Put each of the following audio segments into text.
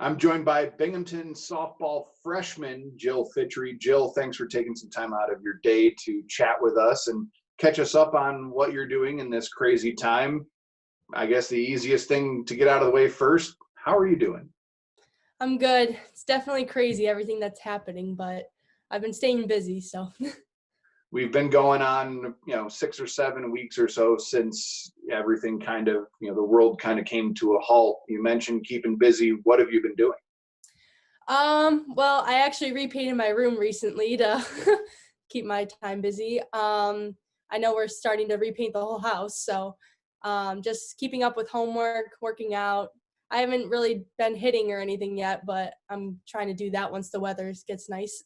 I'm joined by Binghamton softball freshman Jill Fittry. Jill, thanks for taking some time out of your day to chat with us and catch us up on what you're doing in this crazy time. I guess the easiest thing to get out of the way first, how are you doing? I'm good. It's definitely crazy, everything that's happening, but I've been staying busy, so. We've been going on, 6 or 7 weeks or so since everything kind of, the world kind of came to a halt. You mentioned keeping busy. What have you been doing? Well, I actually repainted my room recently to keep my time busy. I know we're starting to repaint the whole house, so just keeping up with homework, working out. I haven't really been hitting or anything yet, but I'm trying to do that once the weather gets nice.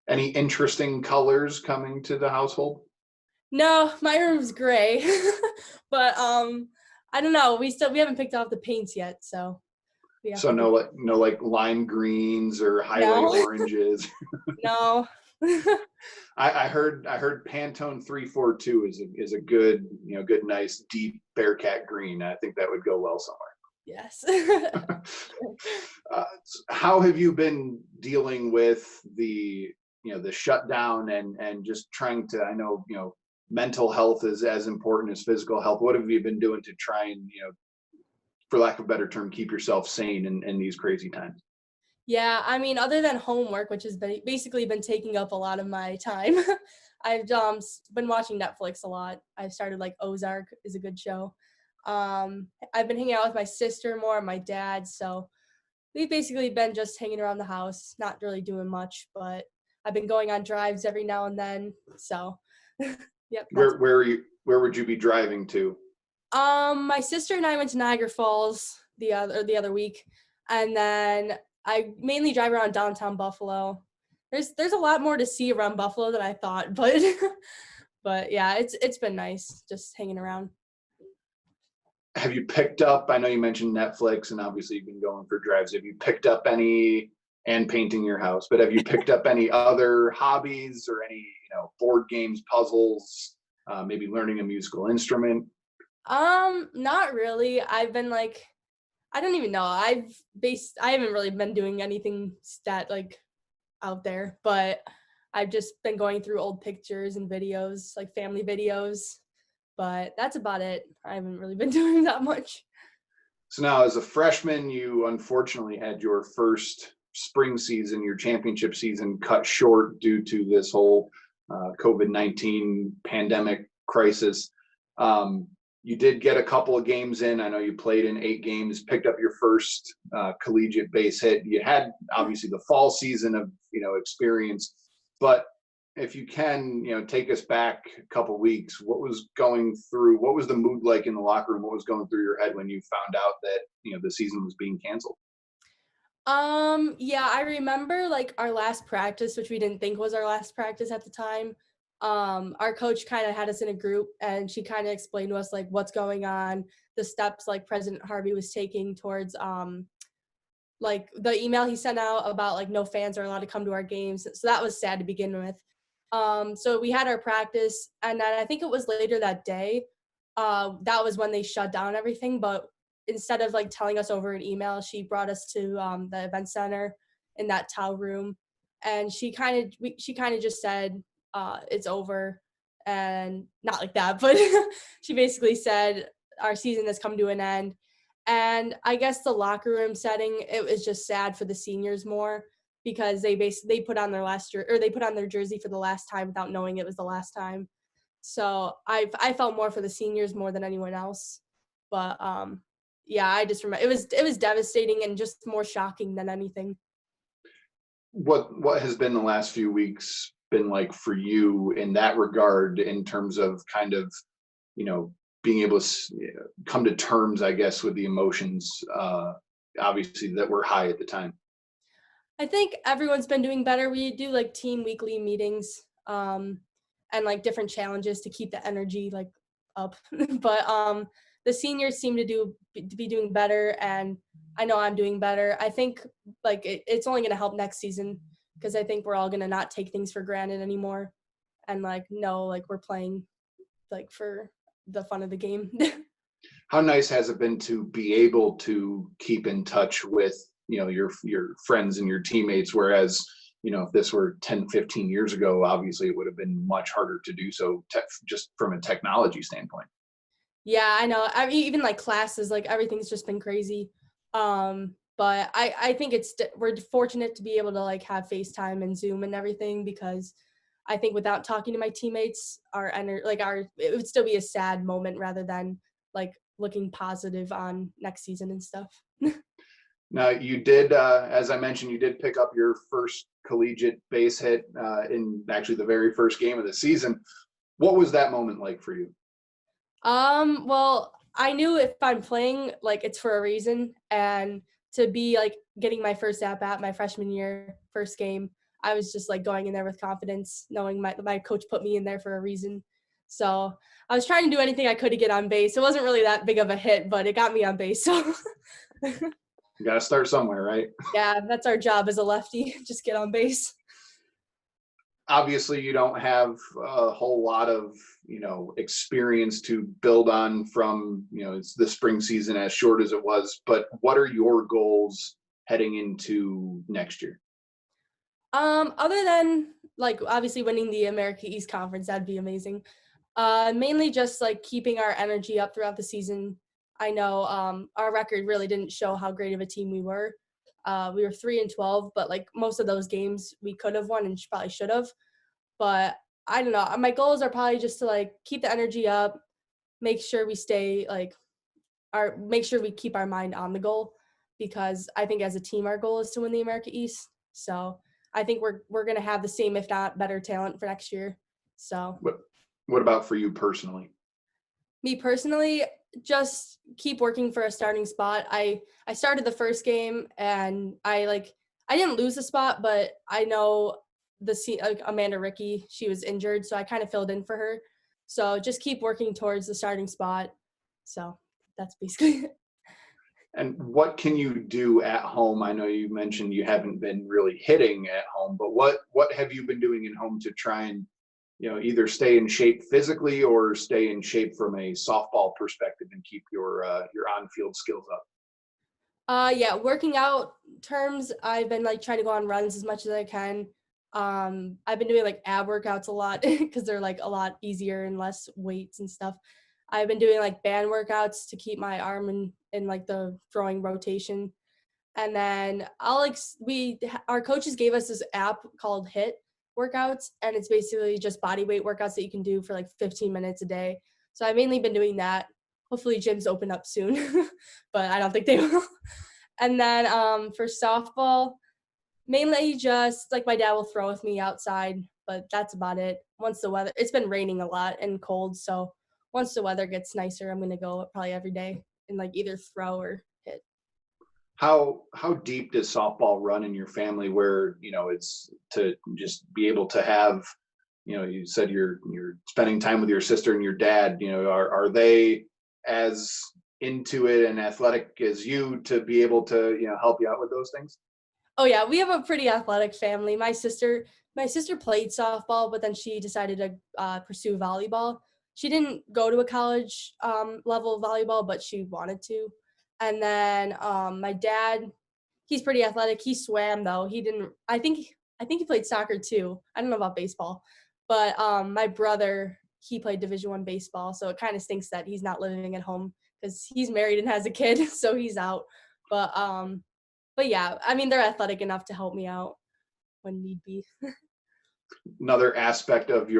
Any interesting colors coming to the household? No, my room's gray, but I don't know. We haven't picked off the paints yet, so we have So to do. no lime greens or highway No, oranges. no. I heard Pantone 342 is a good, good nice deep Bearcat green. I think that would go well somewhere. Yes. Uh, how have you been dealing with the shutdown and just trying to, I know, mental health is as important as physical health. What have you been doing to try and, for lack of a better term, keep yourself sane in these crazy times? Yeah, I mean, other than homework, which has basically been taking up a lot of my time, I've been watching Netflix a lot. I've started like Ozark is a good show. I've been hanging out with my sister more and my dad, so we've basically been just hanging around the house, not really doing much, but I've been going on drives every now and then. So, yep, that's. Where would you be driving to? My sister and I went to Niagara Falls the other week, and then I mainly drive around downtown Buffalo. There's a lot more to see around Buffalo than I thought, but but yeah, it's been nice just hanging around. Have you picked up, I know you mentioned Netflix and obviously you've been going for drives. Have you picked up any, and painting your house, but have you picked up any other hobbies or any, board games, puzzles, maybe learning a musical instrument? Not really. I've been like, I don't even know. I haven't really been doing anything that like out there, but I've just been going through old pictures and videos, like family videos, but that's about it. I haven't really been doing that much. So now, as a freshman, you unfortunately had your first spring season, your championship season, cut short due to this whole COVID-19 pandemic crisis. You did get a couple of games in. I know you played in 8 games, picked up your first collegiate base hit. You had obviously the fall season of experience, but if you can, take us back a couple weeks. What was the mood like in the locker room? What was going through your head when you found out that the season was being canceled? Yeah, I remember like our last practice, which we didn't think was our last practice at the time. Our coach kind of had us in a group and she kind of explained to us like what's going on, the steps like President Harvey was taking towards like the email he sent out about like no fans are allowed to come to our games. So that was sad to begin with. So we had our practice and then I think it was later that day. That was when they shut down everything, but instead of like telling us over an email, she brought us to the event center in that towel room, and she kind of just said it's over, and not like that, but she basically said our season has come to an end. And I guess the locker room setting, it was just sad for the seniors more because they put on their they put on their jersey for the last time without knowing it was the last time. So I felt more for the seniors more than anyone else. But yeah, I just remember it was devastating and just more shocking than anything. What has been the last few weeks been like for you in that regard, in terms of kind of you know being able to come to terms, I guess, with the emotions, obviously, that were high at the time? I think everyone's been doing better. We do like team weekly meetings, and like different challenges to keep the energy like up. But the seniors seem to be doing better, and I know I'm doing better. I think like it's only going to help next season because I think we're all going to not take things for granted anymore, and like know like we're playing like for the fun of the game. How nice has it been to be able to keep in touch with your friends and your teammates, whereas if this were 10, 15 years ago, obviously it would have been much harder to do so, just from a technology standpoint. Yeah, I know. I mean, even like classes, like everything's just been crazy. But I think we're fortunate to be able to like have FaceTime and Zoom and everything, because I think without talking to my teammates, it would still be a sad moment rather than like looking positive on next season and stuff. Now, you did, as I mentioned, you did pick up your first collegiate base hit in actually the very first game of the season. What was that moment like for you? Well, I knew if I'm playing, like it's for a reason, and to be like getting my first at bat my freshman year, first game, I was just like going in there with confidence, knowing my coach put me in there for a reason. So I was trying to do anything I could to get on base. It wasn't really that big of a hit, but it got me on base. So You got to start somewhere, right? yeah, that's our job as a lefty, just get on base. Obviously, you don't have a whole lot of experience to build on from it's the spring season, as short as it was. But what are your goals heading into next year? Other than like obviously winning the America East Conference, that'd be amazing. Mainly just like keeping our energy up throughout the season. I know our record really didn't show how great of a team we were. We were 3-12, but like most of those games we could have won and probably should have. But I don't know. My goals are probably just to like keep the energy up, make sure we stay like make sure we keep our mind on the goal, because I think as a team our goal is to win the America East. So I think we're gonna have the same, if not better, talent for next year. So What about for you personally? me personally, just keep working for a starting spot. I started the first game and I didn't lose the spot, but I know like Amanda Rickey, she was injured, so I kind of filled in for her. So just keep working towards the starting spot. So that's basically it. And what can you do at home? I know you mentioned you haven't been really hitting at home, but what have you been doing at home to try and either stay in shape physically or stay in shape from a softball perspective and keep your on-field skills up? Yeah, working out terms, I've been like trying to go on runs as much as I can. I've been doing like ab workouts a lot because they're like a lot easier and less weights and stuff. I've been doing like band workouts to keep my arm in like the throwing rotation. And then our coaches gave us this app called HIT workouts, and it's basically just body weight workouts that you can do for like 15 minutes a day. So I've mainly been doing that. Hopefully gyms open up soon, but I don't think they will. And then for softball, mainly just like my dad will throw with me outside, but that's about it. It's been raining a lot and cold, so once the weather gets nicer, I'm gonna go probably every day and like either throw or hit. How deep does softball run in your family, where it's to just be able to have, you said you're spending time with your sister and your dad, are they as into it and athletic as you to be able to help you out with those things? Oh yeah, we have a pretty athletic family. My sister played softball, but then she decided to pursue volleyball. She didn't go to a college level volleyball, but she wanted to. And then my dad, he's pretty athletic. He swam though. He didn't. I think he played soccer too. I don't know about baseball, but my brother, he played Division I baseball. So it kind of stinks that he's not living at home because he's married and has a kid, so he's out. But yeah, I mean, they're athletic enough to help me out when need be. Another aspect of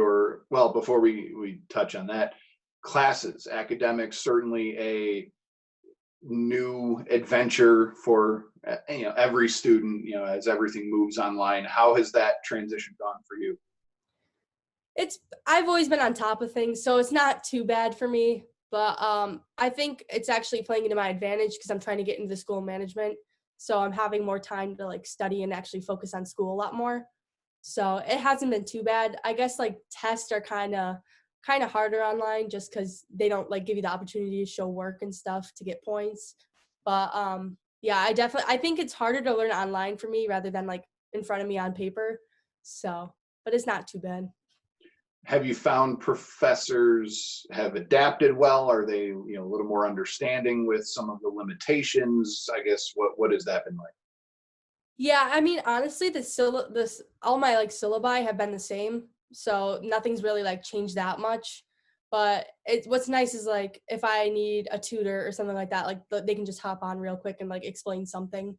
well, before we touch on that, classes, academics, certainly a new adventure for every student, as everything moves online. How has that transition gone for you? I've always been on top of things, so it's not too bad for me. But I think it's actually playing into my advantage because I'm trying to get into school management. So I'm having more time to like study and actually focus on school a lot more. So it hasn't been too bad. I guess like tests are kind of harder online just because they don't like give you the opportunity to show work and stuff to get points. But yeah, I think it's harder to learn online for me rather than like in front of me on paper. So, but it's not too bad. Have you found professors have adapted well? Are they a little more understanding with some of the limitations? I guess what has that been like? Yeah, I mean, honestly, this all my like syllabi have been the same, so nothing's really like changed that much. But what's nice is like if I need a tutor or something like that, like they can just hop on real quick and like explain something.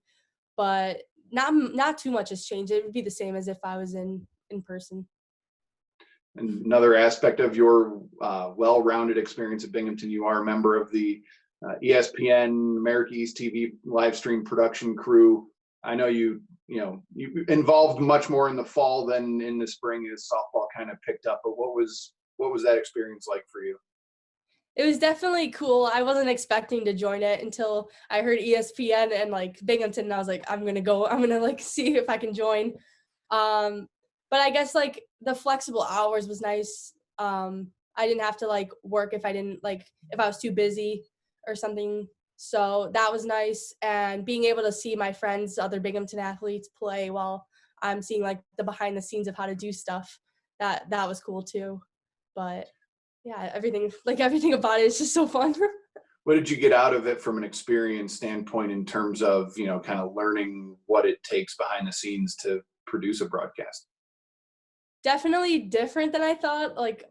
But not too much has changed. It would be the same as if I was in person. And another aspect of your well-rounded experience at Binghamton, you are a member of the ESPN America East TV live stream production crew. I know you involved much more in the fall than in the spring as softball kind of picked up. But what was that experience like for you? It was definitely cool. I wasn't expecting to join it until I heard ESPN and like Binghamton, and I was like, I'm gonna go. I'm gonna like see if I can join. Um, but I guess like the flexible hours was nice. I didn't have to like work if I didn't like if I was too busy or something. So that was nice. And being able to see my friends, other Binghamton athletes play while I'm seeing like the behind the scenes of how to do stuff, that was cool too. But yeah, everything about it is just so fun. What did you get out of it from an experience standpoint in terms of, kind of learning what it takes behind the scenes to produce a broadcast? Definitely different than I thought. Like,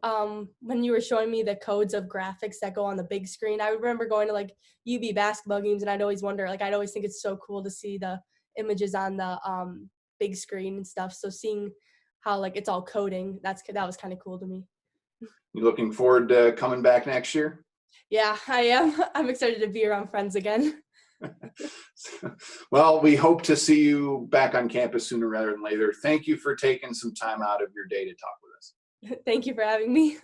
when you were showing me the codes of graphics that go on the big screen, I remember going to like UB basketball games, and I'd always wonder, like, I'd always think it's so cool to see the images on the big screen and stuff. So seeing how like it's all coding, that was kind of cool to me. You looking forward to coming back next year? Yeah, I am. I'm excited to be around friends again. Well, we hope to see you back on campus sooner rather than later. Thank you for taking some time out of your day to talk with us. Thank you for having me.